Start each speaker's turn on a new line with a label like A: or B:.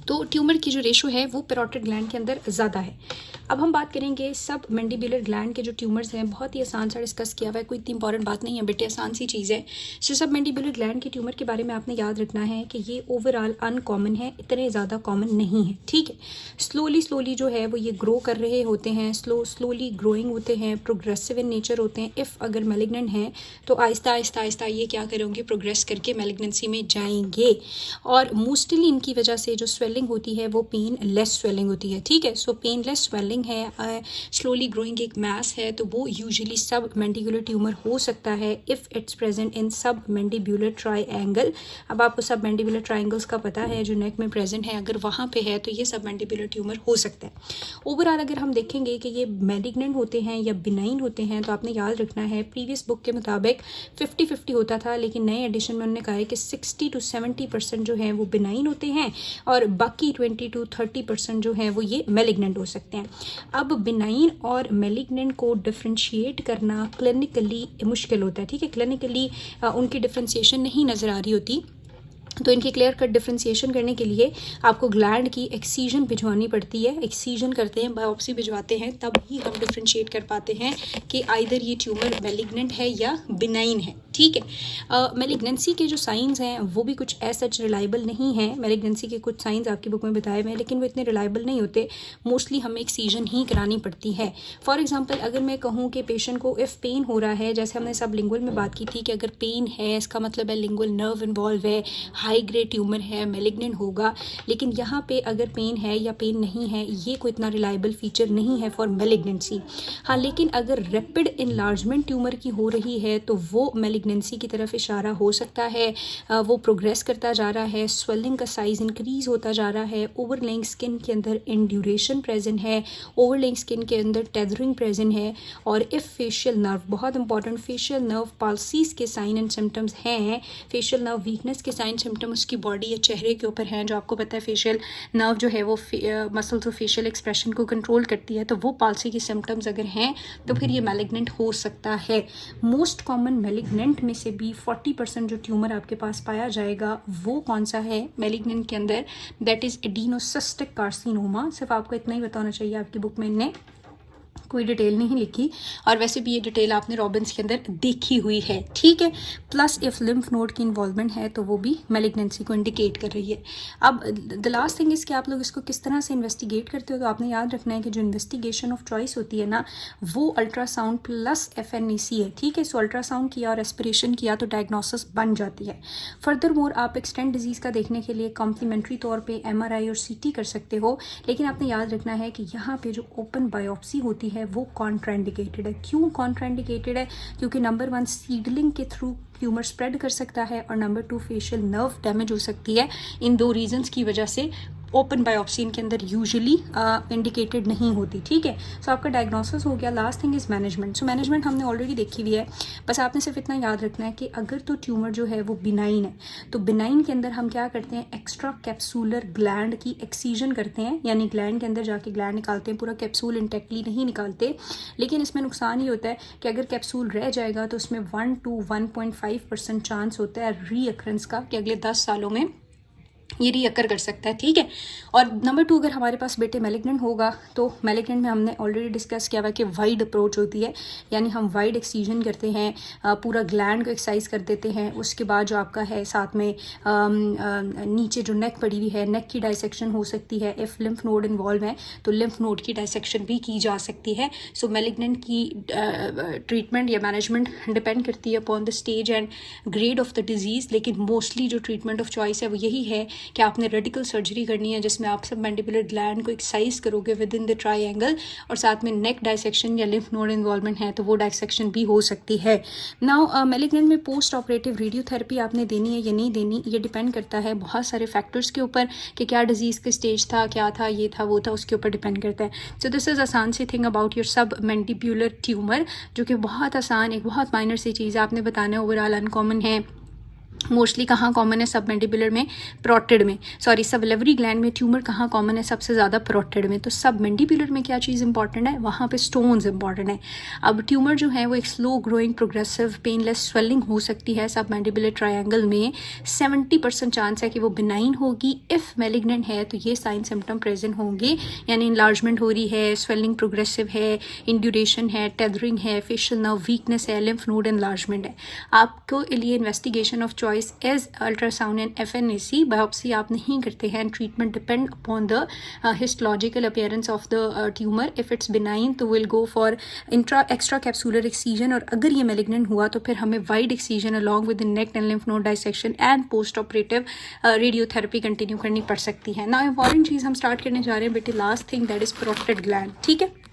A: तो ट्यूमर की जो रेशो है वो पैरोटिड ग्लैंड के अंदर ज़्यादा है। अब हम बात करेंगे सब मैंडिबुलर ग्लैंड के जो ट्यूमर्स हैं, बहुत ही आसान सा डिस्कस किया हुआ है, कोई इतनी इंपॉर्टेंट बात नहीं है बेटे, आसान सी चीज़ है। सो सब मैंडिबुलर ग्लैंड के ट्यूमर के बारे में आपने याद रखना है कि ये ओवरऑल अनकॉमन है, इतने ज़्यादा कॉमन नहीं है, ठीक है। स्लोली जो है वो ये ग्रो कर रहे होते हैं, स्लोली ग्रोइंग होते हैं, प्रोग्रेसिव इन नेचर होते हैं। इफ़ अगर मैलिग्नेंट हैं तो आहिस्ता ये क्या करेंगे, प्रोग्रेस करके मैलिग्नेंसी में जाएंगे। और मोस्टली इनकी वजह से जो स्वेलिंग होती है वो पेन लेस स्वेलिंग होती है, ठीक है। सो पेन लेस स्वेलिंग है, स्लोली ग्रोइंग एक मैस है, तो वो यूजुअली सब मैंडिबुलर ट्यूमर हो सकता है इफ़ इट्स प्रेजेंट इन सब मैंडिबुलर ट्राइएंगल। अब आपको सब मैंडिबुलर ट्राइएंगल्स का पता है जो नेक में प्रेजेंट है, अगर वहाँ पे है तो ये सब मैंडिबुलर ट्यूमर हो सकता है। ओवरऑल अगर हम देखेंगे कि ये मैलिग्नेंट होते हैं या बिनाइन होते हैं, तो आपने याद रखना है प्रीवियस बुक के मुताबिक 50-50 होता था, लेकिन नए एडिशन में उन्होंने कहा है कि 60 to 70% जो है वो बिनाइन होते हैं और बाकी 20 to 30% जो है वो ये मैलिग्नेंट हो सकते हैं। अब बिनाइन और मैलिग्नेंट को डिफ्रेंशिएट करना क्लिनिकली मुश्किल होता है, ठीक है। क्लिनिकली उनकी डिफ्रेंशिएशन नहीं नज़र आ रही होती, तो इनकी क्लियर कट डिफ्रेंशिएशन करने के लिए आपको ग्लैंड की एक्सीजन भिजवानी पड़ती है। एक्सीजन करते हैं, बायोप्सी भिजवाते हैं, तब ही हम डिफ्रेंशिएट कर पाते हैं कि आइदर ये ट्यूमर मैलिग्नेंट है या बिनाइन है, ठीक है। मैलिग्नेंसी के जो साइंस हैं वो भी कुछ ऐसा रिलायबल नहीं है। मैलिग्नेंसी के कुछ साइंस आपकी बुक में बताए हुए हैं, लेकिन वो इतने रिलायबल नहीं होते। मोस्टली हमें एक्सीजन ही करानी पड़ती है। फॉर एग्जाम्पल अगर मैं कहूँ कि पेशेंट को इफ़ पेन हो रहा है, जैसे हमने सब लिंगुअल में बात की थी कि अगर पेन है इसका मतलब है लिंगुअल नर्व इन्वॉल्व है, हाई ग्रेड ट्यूमर है, मैलिग्नेंट होगा। लेकिन यहाँ पे अगर पेन है या पेन नहीं है, ये कोई इतना रिलायबल फीचर नहीं है फॉर मैलिग्नेंसी। हाँ, लेकिन अगर रैपिड इनलार्जमेंट ट्यूमर की हो रही है तो वो मैलिग्नेंसी की तरफ इशारा हो सकता है। वो प्रोग्रेस करता जा रहा है, स्वेलिंग का साइज इंक्रीज होता जा रहा है, ओवरलेइंग स्किन के अंदर इंड्यूरेशन प्रेजेंट है, ओवरलेइंग स्किन के अंदर टेदरिंग प्रेजेंट है। और इफ़ फेशियल नर्व, बहुत इंपॉर्टेंट, फेशियल नर्व पाल्सीज के साइन एंड सिम्टम्स हैं, फेशियल नर्व वीकनेस के साइन सिम्टम उसकी बॉडी या चेहरे के ऊपर हैं, जो आपको पता है फेशियल नर्व जो है वो मसल्स और फेशियल एक्सप्रेशन को कंट्रोल करती है, तो वो पाल्सी के सिम्टम्स अगर हैं तो फिर ये मैलिग्नेंट हो सकता है। मोस्ट कॉमन मैलिग्नेंट में से भी 40% जो ट्यूमर आपके पास पाया जाएगा वो कौन सा है मैलिग्नेंट के अंदर, दैट इज़ एडिनोसिस्टिक कार्सिनोमा। सिर्फ आपको इतना ही बताना चाहिए, आपकी बुक में इनने कोई डिटेल नहीं लिखी, और वैसे भी ये डिटेल आपने रॉबिन्स के अंदर देखी हुई है, ठीक है। प्लस इफ लिम्फ नोड की इन्वॉल्वमेंट है तो वो भी मैलिग्नेंसी को इंडिकेट कर रही है। अब द लास्ट थिंग इज़ कि आप लोग इसको किस तरह से इन्वेस्टिगेट करते हो, तो आपने याद रखना है कि जो इन्वेस्टिगेशन ऑफ चॉइस होती है ना, वो अल्ट्रासाउंड प्लस FNAC है, ठीक है। सो अल्ट्रासाउंड किया और एस्पिरेशन किया तो डायग्नोसिस बन जाती है। फर्दर मोर आप एक्सटेंट डिजीज़ का देखने के लिए कॉम्प्लीमेंट्री तौर पर MRI और CT कर सकते हो, लेकिन आपने याद रखना है कि यहाँ पर जो ओपन बायोप्सी होती है वो कॉन्ट्राइंडिकेटेड है। क्यों कॉन्ट्राइंडिकेटेड है? क्योंकि नंबर 1 सीडलिंग के थ्रू ट्यूमर स्प्रेड कर सकता है, और नंबर 2 फेशियल नर्व डैमेज हो सकती है। इन दो रीजंस की वजह से ओपन बायोप्सी इनके अंदर यूजुअली इंडिकेटेड नहीं होती, ठीक है। सो आपका डायग्नोसिस हो गया। Last thing is management. So management हमने ऑलरेडी देखी हुई है, बस आपने सिर्फ इतना याद रखना है कि अगर तो ट्यूमर जो है वो बिनाइन है, तो बिनाइन के अंदर हम क्या करते हैं, एक्स्ट्रा कैप्सूलर ग्लैंड की एक्सीजन करते हैं, यानी ग्लैंड के अंदर जाके ग्लैंड निकालते हैं, पूरा कैप्सूल इंटेक्टली नहीं निकालते। लेकिन इसमें नुकसान ये होता है कि अगर कैप्सूल रह जाएगा तो उसमें 1 to 1.5% चांस होता है रीअकरेंस का, कि अगले 10 सालों में ये रीअकर कर सकता है, ठीक है। और नंबर 2, अगर हमारे पास बेटे मैलिग्नेंट होगा तो मैलिग्नेंट में हमने ऑलरेडी डिस्कस किया हुआ कि वाइड अप्रोच होती है, यानी हम वाइड एक्सीजन करते हैं, पूरा ग्लैंड को एक्सरसाइज कर देते हैं। उसके बाद जो आपका है साथ में नीचे जो नेक पड़ी हुई है, नेक की डाइसेक्शन हो सकती है। इफ़ लिम्फ नोड इन्वॉल्व है तो लिम्फ नोड की डाइसेक्शन भी की जा सकती है। सो मैलिग्नेंट की ट्रीटमेंट या मैनेजमेंट डिपेंड करती है upon the stage and grade of the disease, लेकिन मोस्टली जो ट्रीटमेंट ऑफ चॉइस है वो यही है कि आपने रेडिकल सर्जरी करनी है, जिसमें आप सब मैंडिबुलर ग्लैंड को एक्सरसाइज करोगे विद इन द ट्राइएंगल, और साथ में नेक डाइसेक्शन या लिम्फ नोड इन्वॉल्वमेंट है तो वो डाइसेक्शन भी हो सकती है। नाउ मैलिग्नेंट में पोस्ट ऑपरेटिव रेडियोथेरेपी आपने देनी है या नहीं देनी, ये डिपेंड करता है बहुत सारे फैक्टर्स के ऊपर, कि क्या डिजीज़ का स्टेज था, क्या था, ये था, वो था, उसके ऊपर डिपेंड करता है। सो दिस इज़ आसान सी थिंग अबाउट योर सब मैंडिबुलर ट्यूमर, जो कि बहुत आसान, एक बहुत माइनर सी चीज़ आपने बताना है, ओवरऑल अनकॉमन है, मोस्टली कहाँ कॉमन है सब मैंडिबुलर में, प्रोटेड में, सॉरी सल्वरी ग्लैंड में ट्यूमर कहाँ कॉमन है सबसे ज़्यादा, प्रोटेड में। तो सब मैंडिबुलर में क्या चीज़ इंपॉर्टेंट है, वहाँ पे स्टोन्स इंपॉर्टेंट है। अब ट्यूमर जो है वो एक slow growing progressive painless swelling हो सकती है सब मैंडिबुलर ट्रायंगल में। 70% चांस है कि वो बिनाइन होगी। इफ़ मैलिग्नेंट है तो ये साइन सिम्टम प्रेजेंट होंगे, यानी इनलार्जमेंट हो रही है, स्वेलिंग प्रोग्रेसिव है, इंड्यूरेशन है, टेदरिंग है, फेशियल नर्व वीकनेस है, लिम्फ नोड एनलार्जमेंट है। आपको लिए investigation of choice is ultrasound and FNAC. Biopsy आप नहीं करते हैं. Treatment depend upon the histological appearance of the tumor. If it's benign तो we'll go for extracapsular excision, और अगर ये malignant हुआ तो फिर हमें wide excision along with the neck and lymph node dissection and post operative radiotherapy continue करनी पड़ सकती है. Now important चीज़ हम start करने जा रहे हैं बेटे, last thing that is parotid gland. ठीक है.